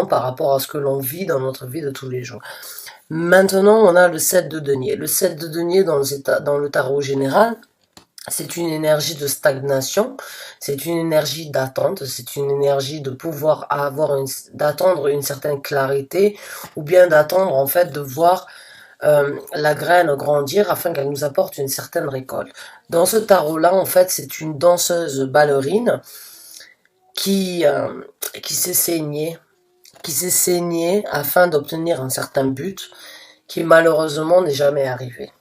simplement par rapport à ce que l'on vit dans notre vie de tous les jours. Maintenant, on a le 7 de denier. Le 7 de denier dans le tarot général, c'est une énergie de stagnation, c'est une énergie d'attente, c'est une énergie de pouvoir d'attendre une certaine clarité, ou bien d'attendre en fait de voir la graine grandir afin qu'elle nous apporte une certaine récolte. Dans ce tarot-là, en fait, c'est une danseuse ballerine qui s'est saignée afin d'obtenir un certain but qui malheureusement n'est jamais arrivé.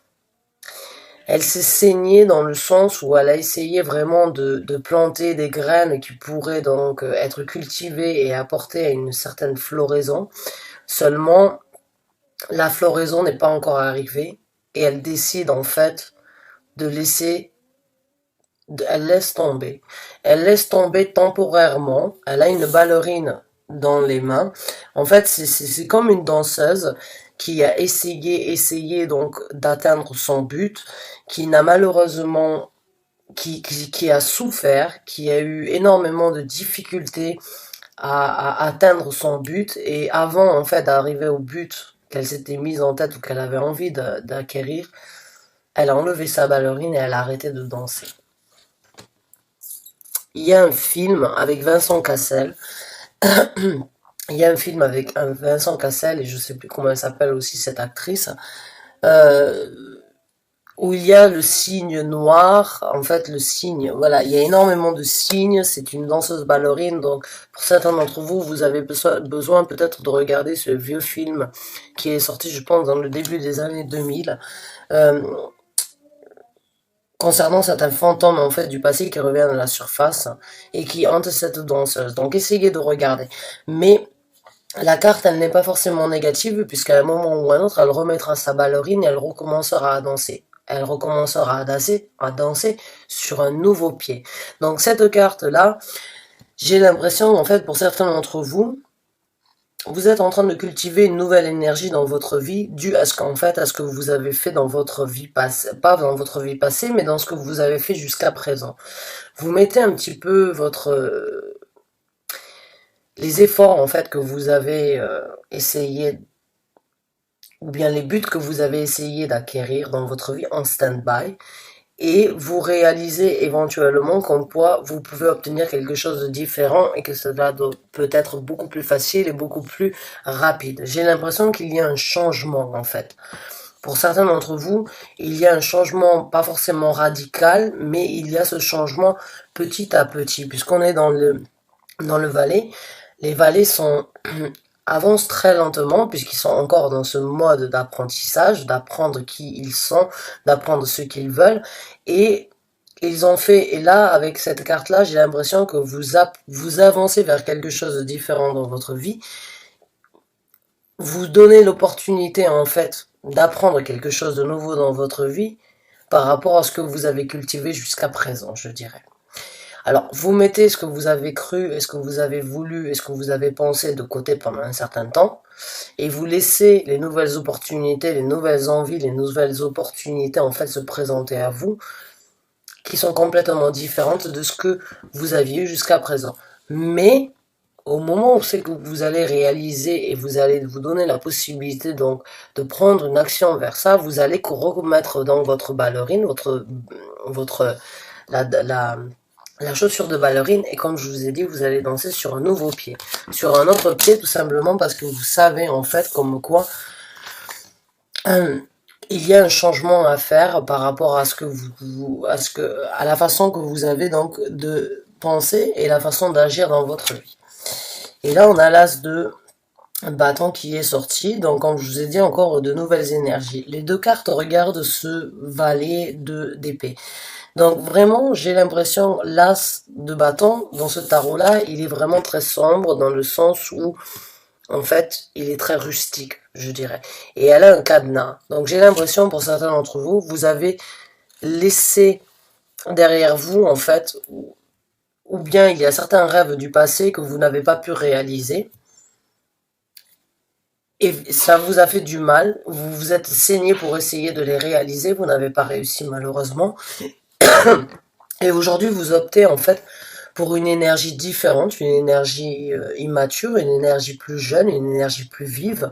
Elle s'est saignée dans le sens où elle a essayé vraiment de planter des graines qui pourraient donc être cultivées et apporter une certaine floraison. Seulement, la floraison n'est pas encore arrivée et elle décide en fait de elle laisse tomber. Elle laisse tomber temporairement. Elle a une ballerine dans les mains. En fait, c'est comme une danseuse qui a essayé donc d'atteindre son but, qui n'a malheureusement, qui a souffert, qui a eu énormément de difficultés à atteindre son but, et avant en fait d'arriver au but qu'elle s'était mise en tête ou qu'elle avait envie d'acquérir, elle a enlevé sa ballerine et elle a arrêté de danser. Il y a un film avec Vincent Cassel. Il y a un film avec Vincent Cassel, et je sais plus comment elle s'appelle aussi cette actrice, où il y a le signe noir, en fait le signe, voilà, il y a énormément de signes, c'est une danseuse ballerine, donc pour certains d'entre vous, vous avez besoin peut-être de regarder ce vieux film qui est sorti, je pense, dans le début des années 2000, concernant certains fantômes en fait du passé qui reviennent à la surface et qui hantent cette danseuse. Donc essayez de regarder. Mais la carte, elle n'est pas forcément négative, puisqu'à un moment ou à un autre, elle remettra sa ballerine et elle recommencera à danser. Elle recommencera à danser sur un nouveau pied. Donc cette carte-là, j'ai l'impression, en fait, pour certains d'entre vous, vous êtes en train de cultiver une nouvelle énergie dans votre vie, due à ce qu'en fait, à ce que vous avez fait dans votre vie passée, pas dans votre vie passée, mais dans ce que vous avez fait jusqu'à présent. Vous mettez un petit peu les efforts en fait que vous avez essayé, ou bien les buts que vous avez essayé d'acquérir dans votre vie en stand-by, et vous réalisez éventuellement comme quoi vous pouvez obtenir quelque chose de différent et que cela peut être beaucoup plus facile et beaucoup plus rapide. J'ai l'impression qu'il y a un changement en fait. Pour certains d'entre vous, il y a un changement pas forcément radical, mais il y a ce changement petit à petit, puisqu'on est dans le Valais. Les Valais avancent très lentement puisqu'ils sont encore dans ce mode d'apprentissage, d'apprendre qui ils sont, d'apprendre ce qu'ils veulent, et ils ont fait, et là avec cette carte là, j'ai l'impression que vous avancez vers quelque chose de différent dans votre vie, vous donnez l'opportunité en fait d'apprendre quelque chose de nouveau dans votre vie par rapport à ce que vous avez cultivé jusqu'à présent, je dirais. Alors, vous mettez ce que vous avez cru, et ce que vous avez voulu, et ce que vous avez pensé de côté pendant un certain temps, et vous laissez les nouvelles opportunités, les nouvelles envies, les nouvelles opportunités en fait se présenter à vous, qui sont complètement différentes de ce que vous aviez eu jusqu'à présent. Mais, au moment où c'est que vous allez réaliser et vous allez vous donner la possibilité donc de prendre une action vers ça, vous allez remettre dans votre ballerine, la chaussure de ballerine, et comme je vous ai dit, vous allez danser sur un nouveau pied. Sur un autre pied, tout simplement parce que vous savez en fait comme quoi il y a un changement à faire par rapport à ce que à la façon que vous avez donc de penser et la façon d'agir dans votre vie. Et là, on a l'as de bâton qui est sorti, donc comme je vous ai dit, encore de nouvelles énergies. Les deux cartes regardent ce valet d'épée. Donc vraiment, j'ai l'impression, l'as de bâton, dans ce tarot-là, il est vraiment très sombre, dans le sens où, en fait, il est très rustique, je dirais. Et elle a un cadenas. Donc j'ai l'impression, pour certains d'entre vous, vous avez laissé derrière vous, en fait, ou bien il y a certains rêves du passé que vous n'avez pas pu réaliser. Et ça vous a fait du mal, vous vous êtes saigné pour essayer de les réaliser, vous n'avez pas réussi malheureusement. Et aujourd'hui, vous optez en fait pour une énergie différente, une énergie immature, une énergie plus jeune, une énergie plus vive,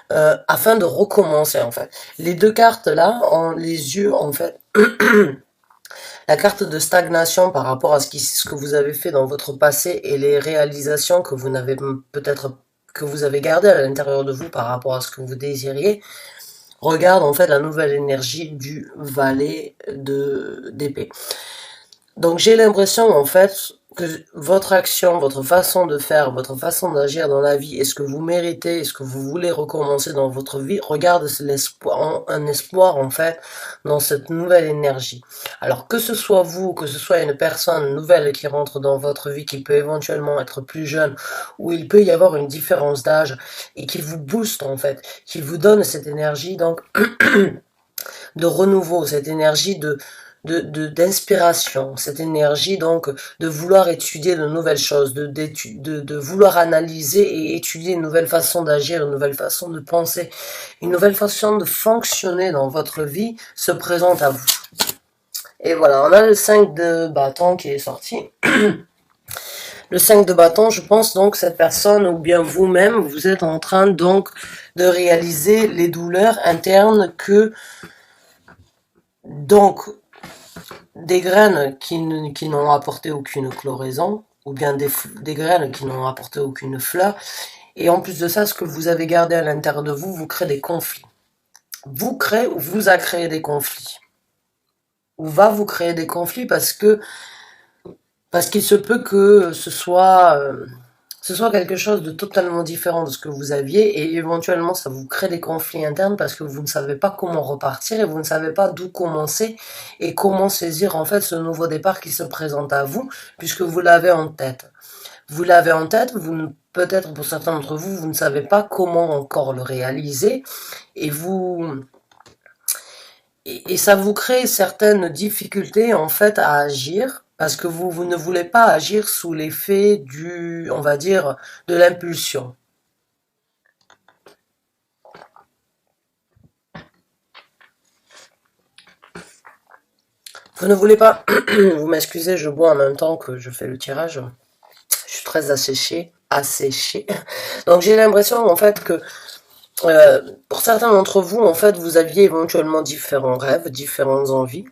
afin de recommencer en fait. Les deux cartes là, ont les yeux en fait, la carte de stagnation par rapport à ce que vous avez fait dans votre passé et les réalisations que vous n'avez peut-être que vous avez gardées à l'intérieur de vous par rapport à ce que vous désiriez, regarde en fait la nouvelle énergie du valet d'épée. Donc j'ai l'impression en fait que votre action, votre façon de faire, votre façon d'agir dans la vie, est-ce que vous méritez, est-ce que vous voulez recommencer dans votre vie, regarde l'espoir, un espoir en fait dans cette nouvelle énergie. Alors que ce soit vous, que ce soit une personne nouvelle qui rentre dans votre vie, qui peut éventuellement être plus jeune, ou il peut y avoir une différence d'âge et qui vous booste en fait, qui vous donne cette énergie donc de renouveau, cette énergie d'inspiration, cette énergie donc de vouloir étudier de nouvelles choses, de vouloir analyser et étudier une nouvelle façon d'agir, une nouvelle façon de penser, une nouvelle façon de fonctionner dans votre vie se présente à vous. Et voilà, on a le 5 de bâton qui est sorti. Le 5 de bâton, je pense donc cette personne ou bien vous-même, vous êtes en train donc de réaliser les douleurs internes que donc des graines qui n'ont apporté aucune floraison, ou bien des graines qui n'ont apporté aucune fleur, et en plus de ça, ce que vous avez gardé à l'intérieur de vous, vous crée des conflits. Vous crée ou vous a créé des conflits. Ou va vous créer des conflits parce qu'il se peut que ce soit quelque chose de totalement différent de ce que vous aviez et éventuellement ça vous crée des conflits internes parce que vous ne savez pas comment repartir et vous ne savez pas d'où commencer et comment saisir en fait ce nouveau départ qui se présente à vous puisque vous l'avez en tête. Vous l'avez en tête, peut-être pour certains d'entre vous, vous ne savez pas comment encore le réaliser et et ça vous crée certaines difficultés en fait à agir parce que vous ne voulez pas agir sous l'effet on va dire, de l'impulsion. Vous ne voulez pas, vous m'excusez, je bois en même temps que je fais le tirage. Je suis très asséché. Donc j'ai l'impression en fait que pour certains d'entre vous, en fait, vous aviez éventuellement différents rêves, différentes envies.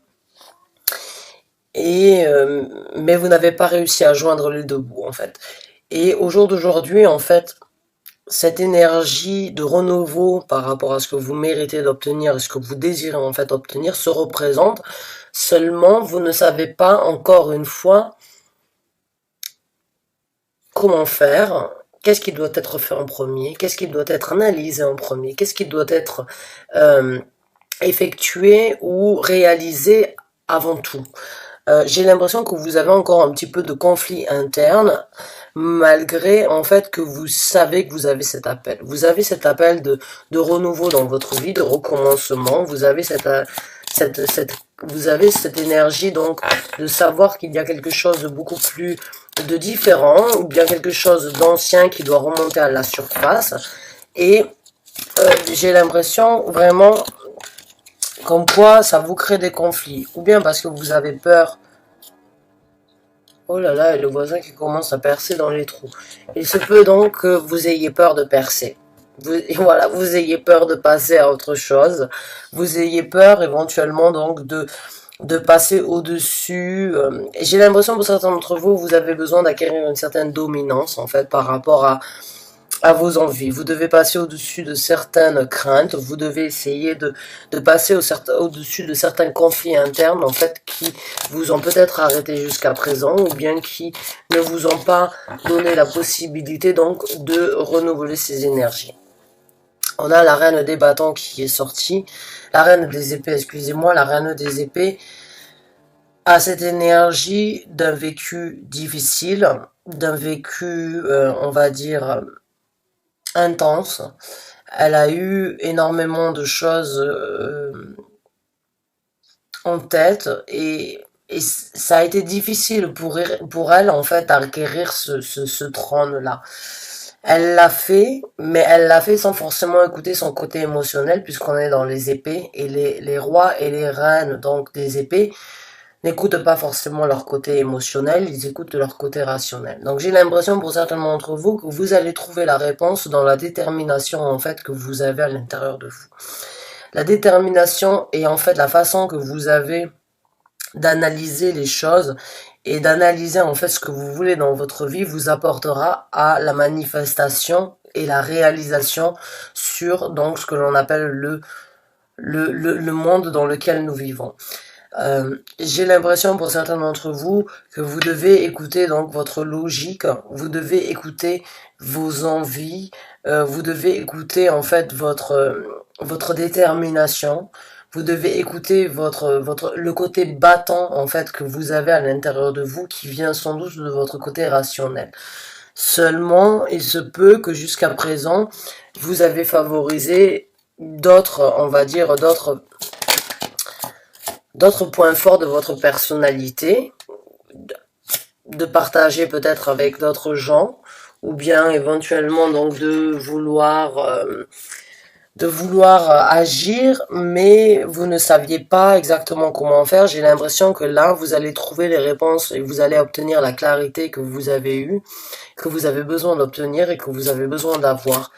Mais vous n'avez pas réussi à joindre les deux bouts en fait. Et au jour d'aujourd'hui, en fait, cette énergie de renouveau par rapport à ce que vous méritez d'obtenir et ce que vous désirez en fait obtenir se représente. Seulement, vous ne savez pas encore une fois comment faire, qu'est-ce qui doit être fait en premier, qu'est-ce qui doit être analysé en premier, qu'est-ce qui doit être effectué ou réalisé avant tout. J'ai l'impression que vous avez encore un petit peu de conflit interne, malgré en fait que vous savez que vous avez cet appel. Vous avez cet appel de renouveau dans votre vie, de recommencement. Vous avez vous avez cette énergie donc de savoir qu'il y a quelque chose de beaucoup plus de différent ou bien quelque chose d'ancien qui doit remonter à la surface. Et j'ai l'impression vraiment comme quoi ça vous crée des conflits, ou bien parce que vous avez peur. Oh là là, et le voisin qui commence à percer dans les trous. Il se peut donc que vous ayez peur de percer. Voilà, vous ayez peur de passer à autre chose. Vous ayez peur éventuellement donc de passer au-dessus. J'ai l'impression pour certains d'entre vous, vous avez besoin d'acquérir une certaine dominance en fait par rapport à vos envies. Vous devez passer au-dessus de certaines craintes, vous devez essayer de passer au-dessus de certains conflits internes, en fait, qui vous ont peut-être arrêté jusqu'à présent, ou bien qui ne vous ont pas donné la possibilité, donc, de renouveler ces énergies. On a la reine des bâtons qui est sortie, la reine des épées, excusez-moi, la reine des épées a cette énergie d'un vécu difficile, d'un vécu, on va dire, intense. Elle a eu énormément de choses en tête et ça a été difficile pour elle en fait d'acquérir ce trône-là. Elle l'a fait, mais elle l'a fait sans forcément écouter son côté émotionnel puisqu'on est dans les épées et les rois et les reines donc des épées n'écoutent pas forcément leur côté émotionnel, ils écoutent leur côté rationnel. Donc j'ai l'impression pour certains d'entre vous que vous allez trouver la réponse dans la détermination en fait que vous avez à l'intérieur de vous. La détermination est en fait la façon que vous avez d'analyser les choses et d'analyser en fait ce que vous voulez dans votre vie vous apportera à la manifestation et la réalisation sur donc ce que l'on appelle le monde dans lequel nous vivons. J'ai l'impression pour certains d'entre vous que vous devez écouter donc votre logique, vous devez écouter vos envies, vous devez écouter en fait votre détermination, vous devez écouter le côté battant en fait que vous avez à l'intérieur de vous qui vient sans doute de votre côté rationnel. Seulement, il se peut que jusqu'à présent, vous avez favorisé d'autres, on va dire, d'autres points forts de votre personnalité, de partager peut-être avec d'autres gens, ou bien éventuellement donc de vouloir agir, mais vous ne saviez pas exactement comment faire. J'ai l'impression que là, vous allez trouver les réponses et vous allez obtenir la clarité que vous avez eue, que vous avez besoin d'obtenir et que vous avez besoin d'avoir.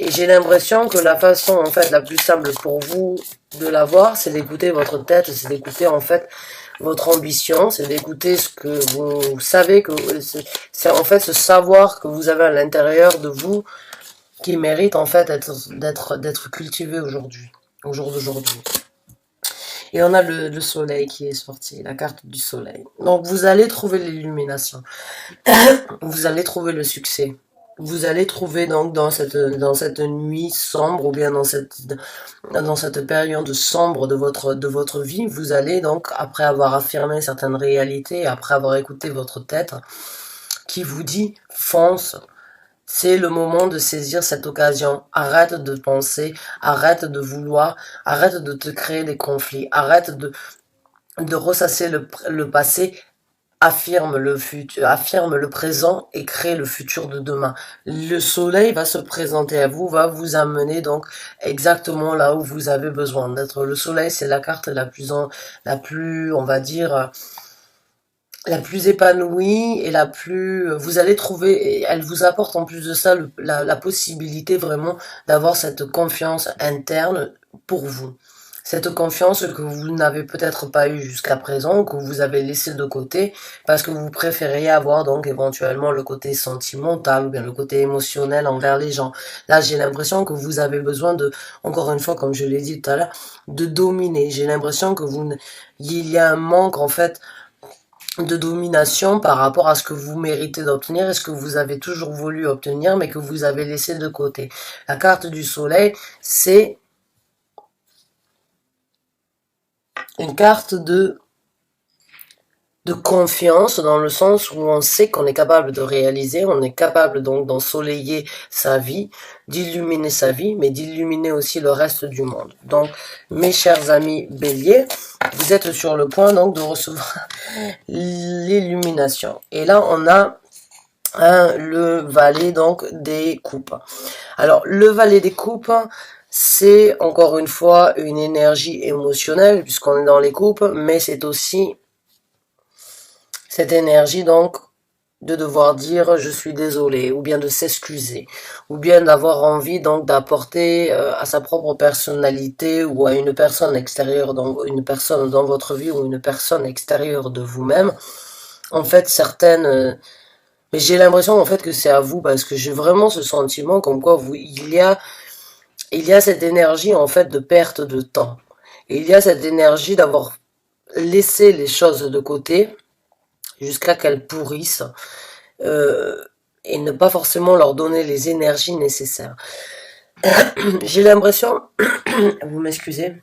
Et j'ai l'impression que la façon en fait la plus simple pour vous de l'avoir, c'est d'écouter votre tête, c'est d'écouter en fait votre ambition, c'est d'écouter ce que vous savez, que c'est en fait ce savoir que vous avez à l'intérieur de vous qui mérite en fait d'être cultivé aujourd'hui, au jour d'aujourd'hui. Et on a le soleil qui est sorti, la carte du soleil. Donc vous allez trouver l'illumination, vous allez trouver le succès. Vous allez trouver donc dans cette nuit sombre ou bien dans cette période sombre de votre vie, vous allez donc après avoir affirmé certaines réalités, après avoir écouté votre tête qui vous dit fonce. C'est le moment de saisir cette occasion. Arrête de penser, arrête de vouloir, arrête de te créer des conflits, arrête de ressasser le passé, affirme le futur, affirme le présent et crée le futur de demain. Le soleil va se présenter à vous, va vous amener donc exactement là où vous avez besoin d'être. Le soleil, c'est la carte la plus, on va dire, la plus épanouie et la plus, vous allez trouver, et elle vous apporte en plus de ça la possibilité vraiment d'avoir cette confiance interne pour vous. Cette confiance que vous n'avez peut-être pas eue jusqu'à présent, que vous avez laissé de côté, parce que vous préfériez avoir donc éventuellement le côté sentimental ou bien le côté émotionnel envers les gens. Là, j'ai l'impression que vous avez besoin de, encore une fois, comme je l'ai dit tout à l'heure, de dominer. J'ai l'impression que il y a un manque en fait de domination par rapport à ce que vous méritez d'obtenir et ce que vous avez toujours voulu obtenir mais que vous avez laissé de côté. La carte du soleil, c'est une carte de confiance dans le sens où on sait qu'on est capable de réaliser, on est capable donc d'ensoleiller sa vie, d'illuminer sa vie, mais d'illuminer aussi le reste du monde. Donc, mes chers amis béliers, vous êtes sur le point donc de recevoir l'illumination. Et là, on a le valet donc des coupes. Alors, le valet des coupes, c'est encore une fois une énergie émotionnelle puisqu'on est dans les coupes, mais c'est aussi cette énergie donc de devoir dire je suis désolé ou bien de s'excuser ou bien d'avoir envie donc d'apporter à sa propre personnalité ou à une personne extérieure, donc une personne dans votre vie ou une personne extérieure de vous-même en fait certaines mais j'ai l'impression en fait que c'est à vous parce que j'ai vraiment ce sentiment comme quoi il y a cette énergie en fait de perte de temps et il y a cette énergie d'avoir laissé les choses de côté jusqu'à qu'elles pourrissent et ne pas forcément leur donner les énergies nécessaires. J'ai l'impression, vous m'excusez,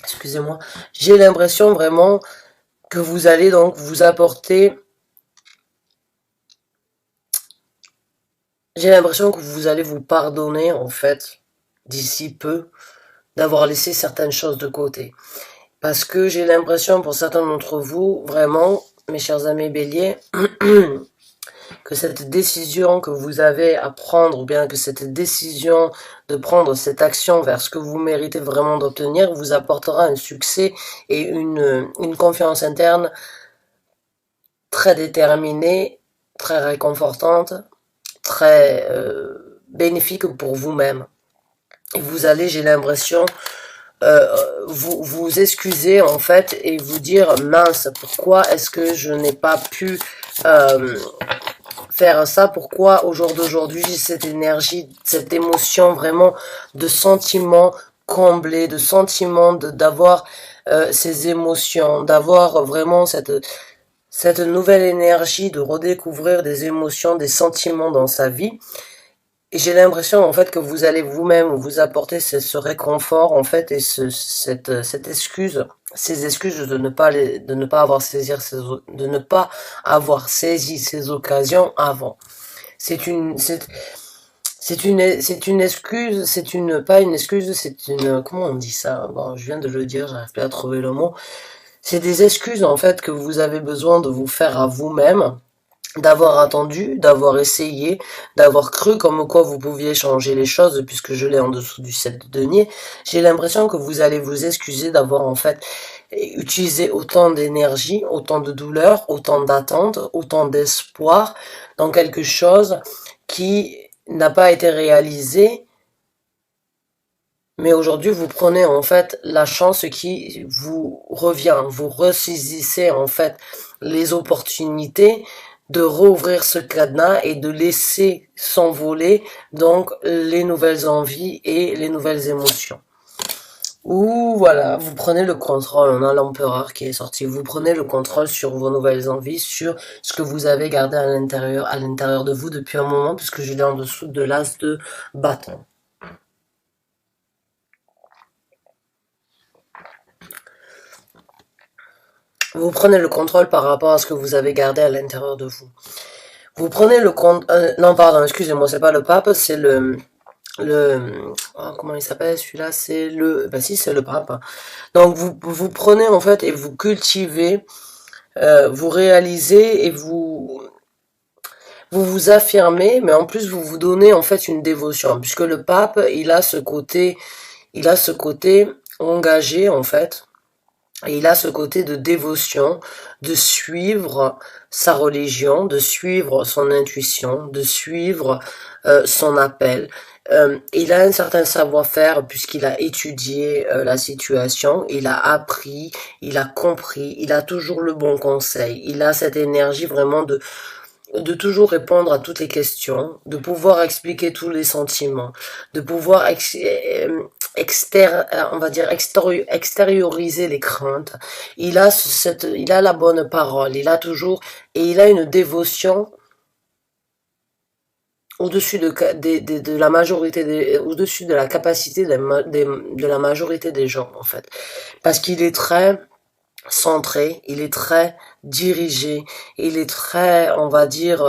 excusez-moi, j'ai l'impression vraiment que vous allez donc vous apporter, j'ai l'impression que vous allez vous pardonner en fait d'ici peu d'avoir laissé certaines choses de côté. Parce que j'ai l'impression pour certains d'entre vous, vraiment, mes chers amis béliers, que cette décision que vous avez à prendre, ou bien que cette décision de prendre cette action vers ce que vous méritez vraiment d'obtenir, vous apportera un succès et une confiance interne très déterminée, très réconfortante, très bénéfique pour vous-même. Et vous allez, j'ai l'impression, vous excuser en fait et vous dire mince, pourquoi est-ce que je n'ai pas pu faire ça, pourquoi au jour d'aujourd'hui j'ai cette énergie, cette émotion vraiment de sentiment comblé, de sentiment d'avoir ces émotions, d'avoir vraiment cette nouvelle énergie de redécouvrir des émotions, des sentiments dans sa vie. Et j'ai l'impression en fait que vous allez vous-même vous apporter ce réconfort en fait et cette excuse, ces excuses de ne pas avoir de ne pas avoir saisi ces occasions avant. C'est une c'est une excuse, c'est une pas une excuse, c'est une comment on dit ça? Bon, je viens de le dire, j'arrive pas à trouver le mot. C'est des excuses en fait que vous avez besoin de vous faire à vous-même, d'avoir attendu, d'avoir essayé, d'avoir cru comme quoi vous pouviez changer les choses puisque je l'ai en dessous du 7 de denier. J'ai l'impression que vous allez vous excuser d'avoir en fait utilisé autant d'énergie, autant de douleur, autant d'attente, autant d'espoir dans quelque chose qui n'a pas été réalisé. Mais aujourd'hui, vous prenez en fait la chance qui vous revient. Vous ressaisissez en fait les opportunités de rouvrir ce cadenas et de laisser s'envoler donc les nouvelles envies et les nouvelles émotions. Ou voilà, vous prenez le contrôle, on a l'empereur qui est sorti, vous prenez le contrôle sur vos nouvelles envies, sur ce que vous avez gardé à l'intérieur de vous depuis un moment, puisque je l'ai en dessous de l'as de bâton. Vous prenez le contrôle par rapport à ce que vous avez gardé à l'intérieur de vous. Vous prenez le contrôle... non, pardon, excusez-moi, c'est pas le pape, c'est oh, comment il s'appelle celui-là? C'est le... Bah si, c'est le pape. Donc vous prenez en fait et vous cultivez, vous réalisez et vous affirmez, mais en plus vous vous donnez en fait une dévotion, puisque le pape, il a ce côté engagé en fait. Et il a ce côté de dévotion, de suivre sa religion, de suivre son intuition, de suivre son appel. Il a un certain savoir-faire puisqu'il a étudié la situation, il a appris, il a compris, il a toujours le bon conseil. Il a cette énergie vraiment de toujours répondre à toutes les questions, de pouvoir expliquer tous les sentiments, de pouvoir on va dire extérioriser les craintes. Il a la bonne parole, il a toujours, et il a une dévotion au-dessus de la majorité au-dessus de la capacité de la majorité des gens, en fait. Parce qu'il est très centré, il est très dirigé, il est très, on va dire,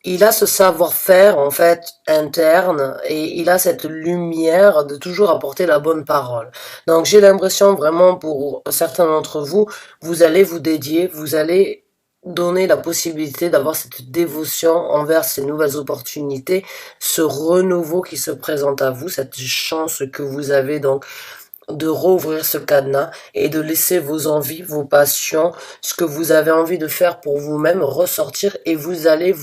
il a ce savoir-faire en fait interne et il a cette lumière de toujours apporter la bonne parole. Donc j'ai l'impression vraiment pour certains d'entre vous, vous allez vous dédier, vous allez donner la possibilité d'avoir cette dévotion envers ces nouvelles opportunités, ce renouveau qui se présente à vous, cette chance que vous avez donc de rouvrir ce cadenas et de laisser vos envies, vos passions, ce que vous avez envie de faire pour vous-même ressortir et vous allez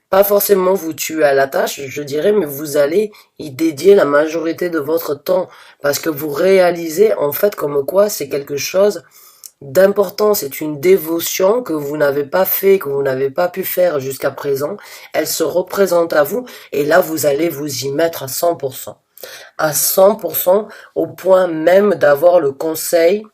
pas forcément vous tuer à la tâche, je dirais, mais vous allez y dédier la majorité de votre temps parce que vous réalisez en fait comme quoi c'est quelque chose d'important, c'est une dévotion que vous n'avez pas fait, que vous n'avez pas pu faire jusqu'à présent, elle se représente à vous et là vous allez vous y mettre à 100%. À 100% au point même d'avoir le conseil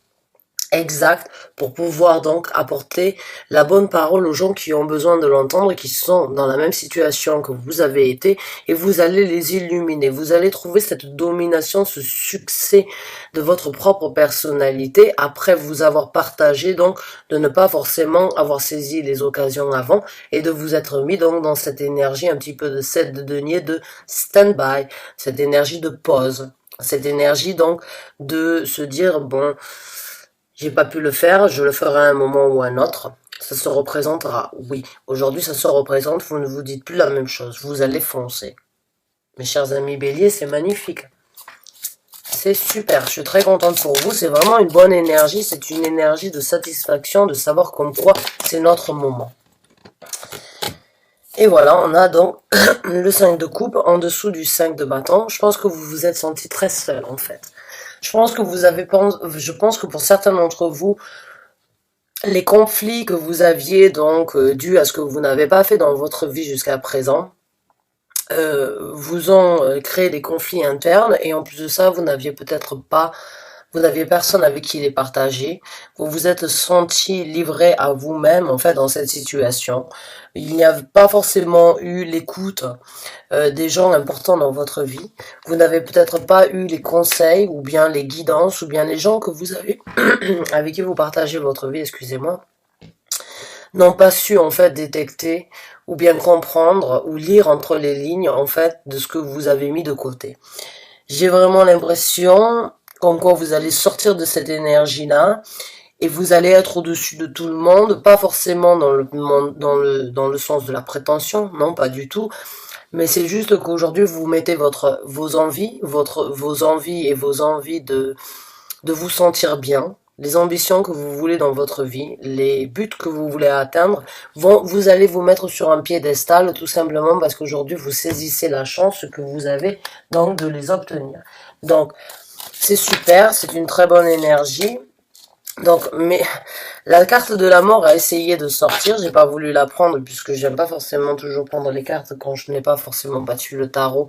exact pour pouvoir donc apporter la bonne parole aux gens qui ont besoin de l'entendre et qui sont dans la même situation que vous avez été et vous allez les illuminer. Vous allez trouver cette domination, ce succès de votre propre personnalité après vous avoir partagé donc de ne pas forcément avoir saisi les occasions avant et de vous être mis donc dans cette énergie un petit peu de 7 de denier de stand-by, cette énergie de pause, cette énergie donc de se dire bon, j'ai pas pu le faire, je le ferai à un moment ou à un autre. Ça se représentera, oui. Aujourd'hui, ça se représente, vous ne vous dites plus la même chose. Vous allez foncer. Mes chers amis Bélier, c'est magnifique. C'est super, je suis très contente pour vous. C'est vraiment une bonne énergie. C'est une énergie de satisfaction, de savoir comme quoi c'est notre moment. Et voilà, on a donc le 5 de coupe en dessous du 5 de bâton. Je pense que vous vous êtes senti très seul, en fait. Je pense que pour certains d'entre vous, les conflits que vous aviez donc dus à ce que vous n'avez pas fait dans votre vie jusqu'à présent, vous ont créé des conflits internes et en plus de ça, vous n'aviez personne avec qui les partager. Vous vous êtes senti livré à vous-même en fait dans cette situation. Il n'y a pas forcément eu l'écoute des gens importants dans votre vie. Vous n'avez peut-être pas eu les conseils ou bien les guidances ou bien les gens que vous avez avec qui vous partagez votre vie, excusez-moi, n'ont pas su en fait détecter ou bien comprendre ou lire entre les lignes en fait de ce que vous avez mis de côté. J'ai vraiment l'impression comme quoi vous allez sortir de cette énergie-là et vous allez être au-dessus de tout le monde, pas forcément dans le sens de la prétention, non pas du tout, mais c'est juste qu'aujourd'hui vous mettez vos envies et vos envies de vous sentir bien, les ambitions que vous voulez dans votre vie, les buts que vous voulez atteindre, vous allez vous mettre sur un piédestal tout simplement parce qu'aujourd'hui vous saisissez la chance que vous avez donc de les obtenir. Donc c'est super, c'est une très bonne énergie. Donc, mais la carte de la mort a essayé de sortir. J'ai pas voulu la prendre puisque j'aime pas forcément toujours prendre les cartes quand je n'ai pas forcément battu le tarot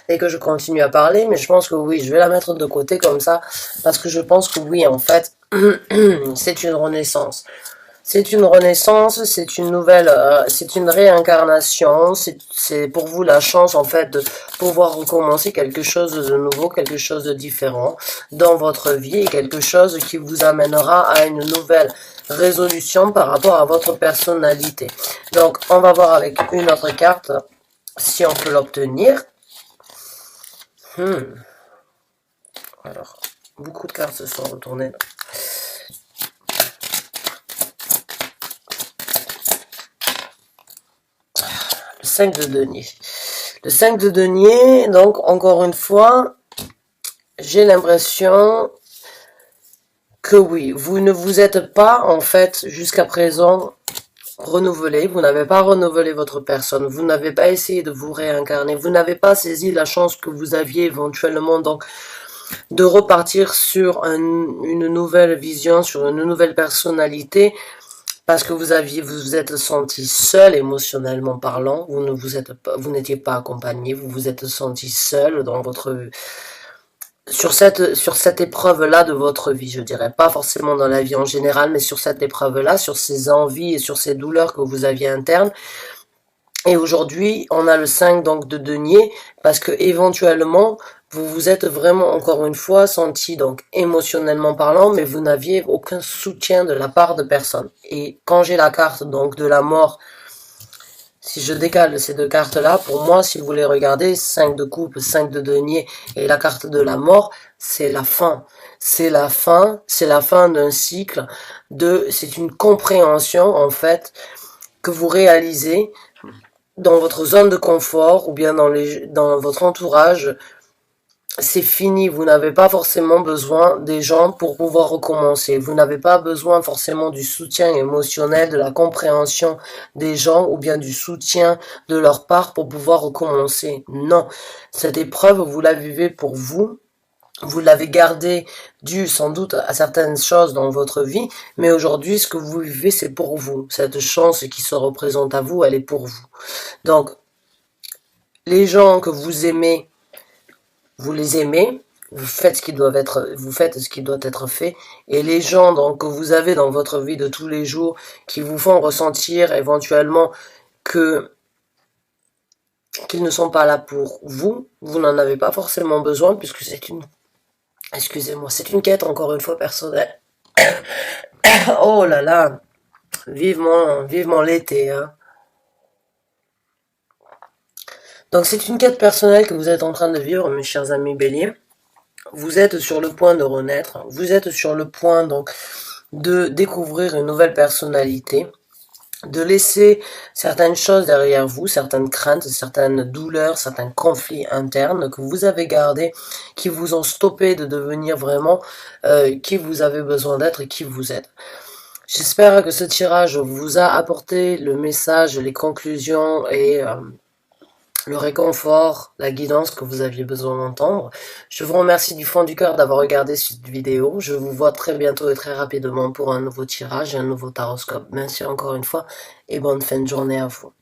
et que je continue à parler. Mais je pense que oui, je vais la mettre de côté comme ça parce que je pense que oui, en fait, c'est une renaissance. C'est une renaissance, c'est une nouvelle, c'est une réincarnation, c'est pour vous la chance en fait de pouvoir recommencer quelque chose de nouveau, quelque chose de différent dans votre vie et quelque chose qui vous amènera à une nouvelle résolution par rapport à votre personnalité. Donc on va voir avec une autre carte si on peut l'obtenir. Alors, beaucoup de cartes se sont retournées. Le 5 de denier. Le 5 de denier, donc encore une fois, j'ai l'impression que oui, vous ne vous êtes pas en fait jusqu'à présent renouvelé, vous n'avez pas renouvelé votre personne, vous n'avez pas essayé de vous réincarner, vous n'avez pas saisi la chance que vous aviez éventuellement donc de repartir sur une nouvelle vision, sur une nouvelle personnalité, parce que vous êtes senti seul émotionnellement parlant, vous n'étiez pas accompagné, vous vous êtes senti seul dans votre, sur cette épreuve-là de votre vie, je dirais, pas forcément dans la vie en général, mais sur cette épreuve-là, sur ces envies et sur ces douleurs que vous aviez internes. Et aujourd'hui, on a le 5 donc de denier, parce que éventuellement, vous vous êtes vraiment encore une fois senti donc émotionnellement parlant, mais vous n'aviez aucun soutien de la part de personne. Et quand j'ai la carte donc de la mort, si je décale ces deux cartes-là, pour moi, si vous les regardez, 5 de coupe, 5 de denier et la carte de la mort, c'est la fin. C'est la fin d'un cycle c'est une compréhension, en fait, que vous réalisez dans votre zone de confort ou bien dans votre entourage. C'est fini, vous n'avez pas forcément besoin des gens pour pouvoir recommencer. Vous n'avez pas besoin forcément du soutien émotionnel, de la compréhension des gens ou bien du soutien de leur part pour pouvoir recommencer. Non, cette épreuve, vous la vivez pour vous. Vous l'avez gardée due sans doute à certaines choses dans votre vie, mais aujourd'hui, ce que vous vivez, c'est pour vous. Cette chance qui se représente à vous, elle est pour vous. Donc, les gens que vous aimez, vous les aimez, vous faites ce qui doit être fait, et les gens donc que vous avez dans votre vie de tous les jours qui vous font ressentir éventuellement qu'ils ne sont pas là pour vous, vous n'en avez pas forcément besoin puisque c'est une quête encore une fois personnelle. Oh là là, vivement l'été, hein. Donc c'est une quête personnelle que vous êtes en train de vivre, mes chers amis Bélier. Vous êtes sur le point de renaître, vous êtes sur le point donc de découvrir une nouvelle personnalité. de laisser certaines choses derrière vous, certaines craintes, certaines douleurs, certains conflits internes que vous avez gardés, qui vous ont stoppé de devenir vraiment qui vous avez besoin d'être et qui vous êtes. J'espère que ce tirage vous a apporté le message, les conclusions et le réconfort, la guidance que vous aviez besoin d'entendre. Je vous remercie du fond du cœur d'avoir regardé cette vidéo. Je vous vois très bientôt et très rapidement pour un nouveau tirage et un nouveau taroscope. Merci encore une fois et bonne fin de journée à vous.